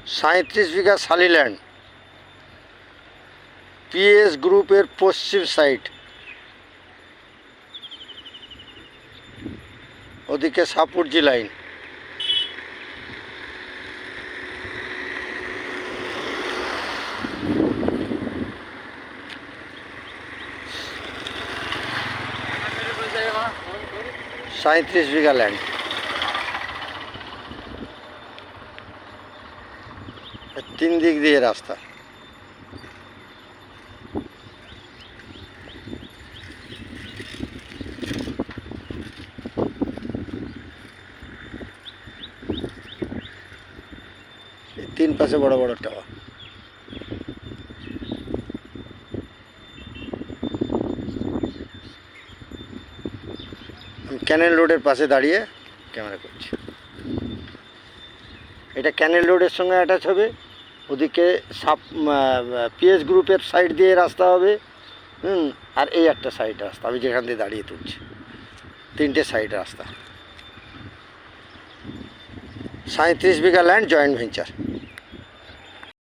37 বিঘা শালিল্যান্ড, PS গ্রুপের পশ্চিম side, ওদিকে Shapoorji line. সাঁত্রিশ বিঘা ল্যান্ড, তিন দিক দিয়ে রাস্তা। তিন পাশে বড় বড় টাওয়ার। আমি ক্যানেল রোডের পাশে দাঁড়িয়ে ক্যামেরা করছি। এটা ক্যানেল রোডের সঙ্গে অ্যাটাচ হবে। ওদিকে পিএস গ্রুপের সাইড দিয়ে রাস্তা হবে, আর এই একটা সাইড রাস্তা আমি যেখান দিয়ে দাঁড়িয়ে তুলছি। তিনটে সাইড রাস্তা। 37 বিঘা ল্যান্ড, জয়েন্ট ভেঞ্চার।